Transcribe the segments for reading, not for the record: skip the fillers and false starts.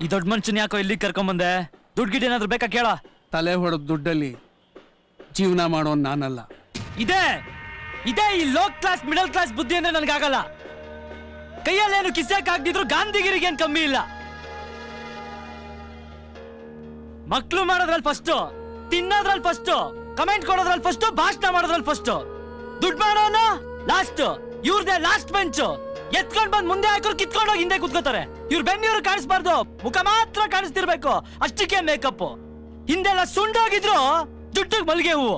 ಈ ದೊಡ್ಡ ಮನುಷ್ಯನ ಯಾಕೋ ಇಲ್ಲಿ ಕರ್ಕೊಂಬಂದೆ? ದುಡ್ಡು ಗಿಡ್ ಏನಾದ್ರು ಬೇಕಾ ಕೇಳ? ತಲೆ ಹೊಡೆದ ದುಡ್ಡಲ್ಲಿ ಜೀವನ ಮಾಡೋನ್ ನಾನಲ್ಲ. ಇದೇ ಇದೇ ಈ ಲೋ ಕ್ಲಾಸ್ ಮಿಡಲ್ ಕ್ಲಾಸ್ ಬುದ್ಧಿ ಅಂದ್ರೆ ನನ್ಗಾಗಲ್ಲ. ಕೈಯಲ್ಲೇನು ಕಿಸಕ್ ಆಗ್ದಿದ್ರು ಗಾಂಧಿಗಿರಿಗೆ ಏನ್ ಕಮ್ಮಿ ಇಲ್ಲ. ಮಕ್ಳು ಮಾಡೋದ್ರಲ್ಲಿ ಫಸ್ಟ್, ತಿನ್ನೋದ್ರಲ್ಲಿ ಫಸ್ಟ್, ಕಮೆಂಟ್ ಕೊಡೋದ್ರಲ್ಲಿ ಫಸ್ಟ್, ಭಾಷಣ ಮಾಡೋದ್ರಲ್ಲಿ ಫಸ್ಟ್, ದುಡ್ಡು ಮಾಡೋನು ಲಾಸ್ಟ್. ಇವ್ರದೇ last bench. ಎತ್ಕೊಂಡ್ ಬಂದ್ ಮುಂದೆ ಹಾಕೋರು ಕಿತ್ಕೊಂಡೋಗಿ ಹಿಂದೆ ಕುತ್ಕೋತಾರೆ. ಇವ್ರ ಬೆನ್ನಿವ್ರು ಕಾಣಿಸ್ಬಾರ್ದು, ಮುಖ ಮಾತ್ರ ಕಾಣಿಸ್ತಿರ್ಬೇಕು. ಅಷ್ಟಕ್ಕೆ ಮೇಕಪ್. ಹಿಂದೆಲ್ಲ ಸುಂಡೋಗಿದ್ರು ಜುಟ್ಟಿಗೆ ಮಲ್ಗೆ ಹೂವು.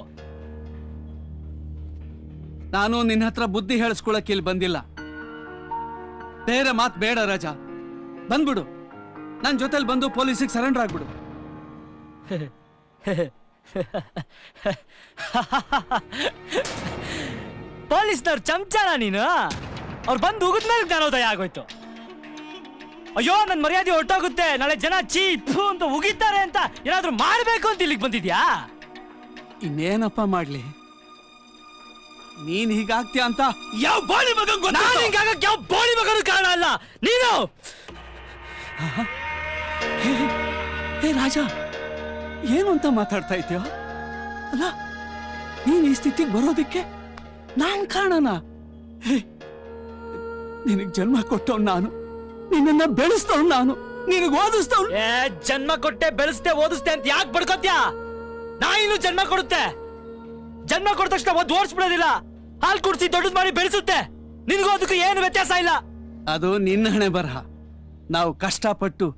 ನಾನು ನಿನ್ನ ಹತ್ರ ಬುದ್ಧಿ ಹೇಳಿಸ್ಕೊಳಕ್ ಇಲ್ಲಿ ಬಂದಿಲ್ಲ. ಬೇರೆ ಮಾತ್ ಬೇಡ ರಾಜಾ, ಬಂದ್ಬಿಡು. ನನ್ ಜೊತೆಲಿ ಬಂದು ಪೊಲೀಸಿಗೆ ಸರೆಂಡರ್ ಆಗ್ಬಿಡು. ಪೊಲೀಸ್ನವ್ರು ಚಮಚಾನ ನೀನು? ಅವ್ರು ಬಂದು ಉಗಿದ್ಮೇಲೆ ಜ್ಞಾನೋದಯ ಆಗೋಯ್ತು. ಅಯ್ಯೋ ನನ್ ಮರ್ಯಾದೆ ಹೊರಟೋಗುತ್ತೆ, ನಾಳೆ ಜನ ಚೀಪ್ ಅಂತ ಉಗಿತಾರೆ ಅಂತ ಏನಾದ್ರೂ ಮಾಡ್ಬೇಕು ಅಂತ ಇಲ್ಲಿಗೆ ಬಂದಿದ್ಯಾ? ಇನ್ನೇನಪ್ಪ ಮಾಡ್ಲಿ, ನೀನ್ ಹೀಗಾಗ್ತೀಯ ಅಂತ ಯಾವ ಬೋಳಿ ಮಗನ್ ಹಿಂಗಾಗಕ್ಕೆ ಯಾವ ಬೋಳಿ ಮಗನೂ ಕಾರಣ ಅಲ್ಲ, ನೀನು. ಹೇ ರಾಜ, ಏನು ಅಂತ ಮಾತಾಡ್ತಾ ಇದ್ದೀಯ? ಅಲ್ಲ, ನೀನ್ ಈ ಸ್ಥಿತಿಗೆ ಬರೋದಿಕ್ಕೆ ನಾನ್ ಕಾರಣನಾ? ನಿನಗ್ ಜನ್ಮ ಕೊಟ್ಟವ್ ನಾನು, ನಿನ್ನ ಬೆಳೆಸ್ತವ್ ನಾನು, ನಿನಗ್ ಓದಿಸ್ತವ್. ಜನ್ಮ ಕೊಟ್ಟೆ ಬೆಳೆಸ್ತೆ ಓದಿಸ್ತೆ ಅಂತ ಯಾಕೆ ಬಡ್ಕೋತ್ಯಾ? ನಾ ಇನ್ನು ಜನ್ಮ ಕೊಡುತ್ತೆ. ಜನ್ಮ ಕೊಟ್ಟ ತಕ್ಷಣ ಓಡಿಸ್ಬಿಡೋದಿಲ್ಲ, ಹಾಲು ಕುಡಿಸಿ ದೊಡ್ಡದ್ ಮಾಡಿ ಬೆಳೆಸುತ್ತೆ. ನಿನ್ಗೂ ಅದಕ್ಕೂ ಏನು ವ್ಯತ್ಯಾಸ ಇಲ್ಲ. ಅದು ನಿನ್ನ ಹಣೆ ಬರಹ. ನಾವು ಕಷ್ಟಪಟ್ಟು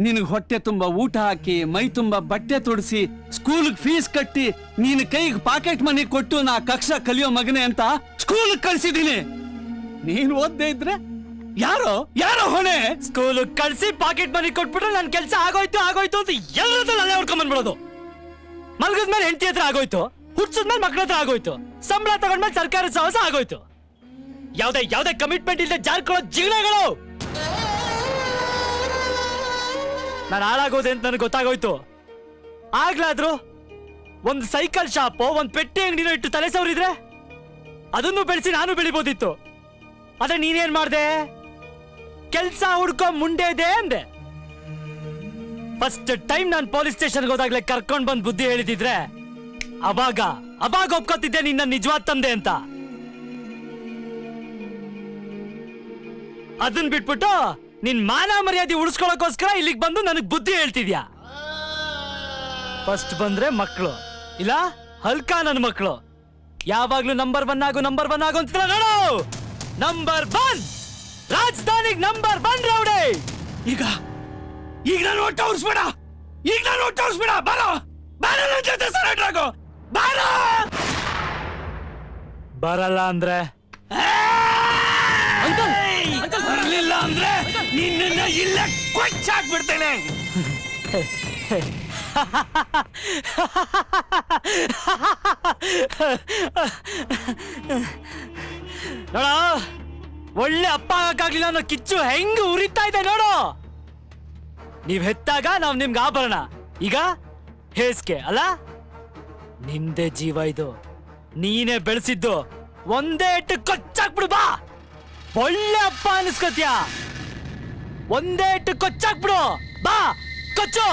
ನಿನಗ್ ಹೊಟ್ಟೆ ತುಂಬಾ ಊಟ ಹಾಕಿ, ಮೈ ತುಂಬಾ ಬಟ್ಟೆ ತೊಡಿಸಿ, ಸ್ಕೂಲ್ಗೆ ಫೀಸ್ ಕಟ್ಟಿ, ನೀನ್ ಕೈಗೆ ಪಾಕೆಟ್ ಮನಿ ಕೊಟ್ಟು ನಾ ಕಕ್ಷಾ ಕಲಿಯೋ ಮಗನೆ ಅಂತ ಸ್ಕೂಲ್ ಕಳ್ಸಿದೀನಿ. ನೀನ್ ಓದ್ದೇ ಇದ್ರೆ ಯಾರೋ ಯಾರೋ ಹೊಣೆ. ಸ್ಕೂಲ್ ಕಳ್ಸಿ ಪಾಕೆಟ್ ಮನಿ ಕೊಟ್ಬಿಟ್ರೆ ನನ್ ಕೆಲ್ಸ ಆಗೋಯ್ತು ಆಗೋಯ್ತು ಅಂತ ಎಲ್ಲರದ್ದು ಅಲ್ಲೇ ಹೊಡ್ಕೊಂಡ್ ಬಂದ್ಬಿಡೋದು. ಮಲ್ಗದ್ಮೇಲೆ ಹೆಂಡತಿ ಹತ್ರ ಆಗೋಯ್ತು, ಹುಡ್ಸದ್ಮೇಲೆ ಮಕ್ಳ ಹತ್ರ ಆಗೋಯ್ತು, ಸಂಬಳ ತಗೊಂಡ್ಮೇಲೆ ಸರ್ಕಾರಿ ಸಹವಾಸ ಆಗೋಯ್ತು. ಯಾವ್ದೇ ಕಮಿಟ್ಮೆಂಟ್ ಇಲ್ಲದೆ ಜಾರ್ಕೊಳ್ಳೋ ಜೀವನಗಳು. ನಾನು ಹಾಳಾಗೋದೆ ಅಂತ ನನಗೆ ಗೊತ್ತಾಗೋಯ್ತು. ಆಗ್ಲಾದ್ರು ಒಂದು ಸೈಕಲ್ ಶಾಪು, ಒಂದ್ ಪೆಟ್ಟಿ ಅಂಗಡಿನೋ ಇಟ್ಟು ತಲೆ ಸವರಿದ್ರೆ ಅದನ್ನು ಬೆಳೆಸಿ ನಾನು ಬೆಳಿಬೋದಿತ್ತು. ಆದ್ರೆ ನೀನೇನ್ ಮಾಡ್ದೆ? ಕೆಲ್ಸ ಹುಡ್ಕೋ ಮುಂದೆ ಇದೆ ಅಂದೆ. ಫಸ್ಟ್ ಟೈಮ್ ನಾನು ಪೊಲೀಸ್ ಸ್ಟೇಷನ್ಗೆ ಹೋದಾಗ್ಲೇ ಕರ್ಕೊಂಡ್ ಬಂದ್ ಬುದ್ಧಿ ಹೇಳಿದಿದ್ರೆ ಅವಾಗ ಒಪ್ಕೋತಿದ್ದೆ ನಿನ್ನ ನಿಜವಾದ ತಂದೆ ಅಂತ. ಅದನ್ ಬಿಟ್ಬಿಟ್ಟು ನಿನ್ ಮಾನ ಮರ್ಯಾದೆ ಉಳಿಸ್ಕೊಳಕೋಸ್ಕರ ಇಲ್ಲಿಗೆ ಬಂದು ನನಗ್ ಬುದ್ಧಿ ಹೇಳ್ತಿದ್ಯಾ. ಫಸ್ಟ್ ಬಂದ್ರೆ ಮಕ್ಕಳು, ಇಲ್ಲ ಹಲ್ಕಾ ನನ್ ಮಕ್ಕಳು. ಯಾವಾಗ್ಲೂ ನಂಬರ್ 1 ಆಗು ಅಂತ ನೋಡು. ನಂಬರ್ 1 ರಾಜಧಾನಿಗೆ ನಂಬರ್ 1 ರೌಡಿ. ಈಗ ನಾನು ಒಟ್ಟು ಉರ್ಸ್ಬೇಡ, ಬರೋ ನನ್ನ ಜೊತೆ ಸರೆಂಡರ್ ಆಗೋ. ಬರಲ್ಲ ಅಂದ್ರೆ ಬರಲಿಲ್ಲ ಅಂದ್ರೆ ನಿನ್ನ ಇಲ್ಲ ಕೊಚ್ಚಾಕ್ಬಿಡ್ತೇನೆ. ನೋಡ, ಒಳ್ಳೆ ಅಪ್ಪ ಆಗಕ್ಕಾಗ್ಲಿಲ್ಲ ಅನ್ನೋ ಕಿಚ್ಚು ಹೆಂಗ್ ಉರಿತಾ ಇದೆ ನೋಡು. ನೀವ್ ಹೆತ್ತಾಗ ನಾವ್ ನಿಮ್ಗೆ ಆಭರಣ, ಈಗ ಹೇಸ್ಗೆ ಅಲ್ಲ. ನಿಂದೆ ಜೀವ ಇದು, ನೀನೇ ಬೆಳೆಸಿದ್ದು. ಒಂದೇ ಇಟ್ಟು ಕೊಚ್ಚಾಕ್ಬಿಡು ಬಾ. ಒಳ್ಳೆ ಅಪ್ಪ ಅನಿಸ್ಕೊತ್ಯಾ, ಒಂದೇ ಇಟ್ಟು ಕೊಚ್ಚಾಕ್ಬಿಡು ಬಾ. ಕೊಚ್ಚು.